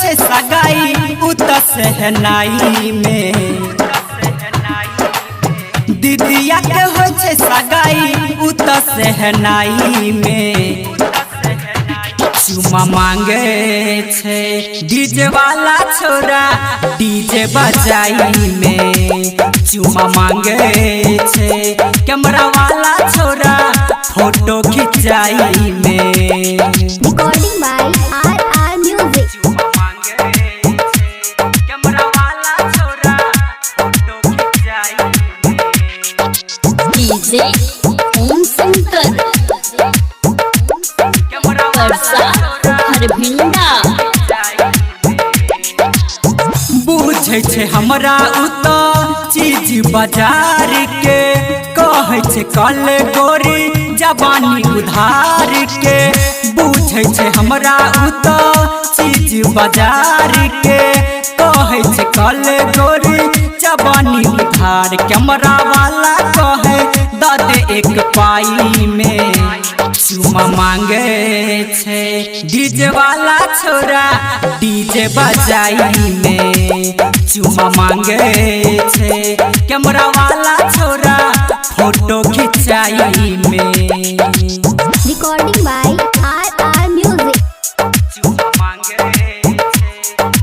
छे सगाई उत सहनाई में दीदिया के हो छे सगाई उत सहनाई में चुमा मांगे छे डीजे वाला छोरा डीजे बजाई में चुमा मांगे छे कैमरा वाला छोरा फोटो खिंचाई में। Recording by RR music. चुमा मांगे छे कैमरा वाला छोरा फोटो खिंचाई में। डीजे ओम शंकर परसा हरभिंडा। बुझे छे हमरा उत चीज बाजार के कहे छे कल गोरी जवानी उधार के बुझे छे हमरा उत चीज बाजार के कहे छे कल गोरी जवानी उधार कैमरा वाला कहे दे एक पाई में चुमा मांगे छे डीजे वाला छोरा डीजे बजाई में चुमा मांगे छे कैमरा वाला छोरा फोटो खिंचाई में। Recording by RR music. चुमा मांगे छे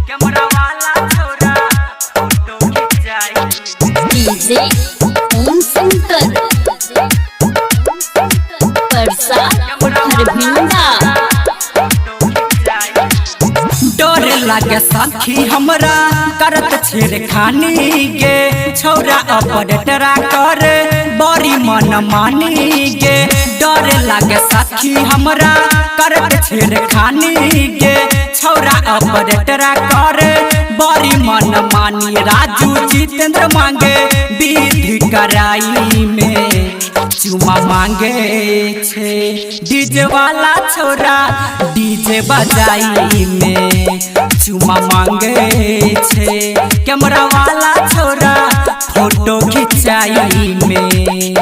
कैमरा वाला छोरा फोटो खिंचाई में। डीजे ओम शंकर परसा हरभिंडा। डर लागे सखी हमरा करत छेड़खानी गे छौरा अपडेटरा कर बड़ी मन मानी गे डर लागे सखी हमरा करत छेड़खानी गे छौरा अपडेटरा कर बड़ी मन मानी राजू जितेंद्र मांगे विधि कराई में चुमा मांगे छे डीजे वाला छोरा डीजे बजाई में चुमा मांगे छे कैमरा वाला छोरा फोटो खिंचाई में।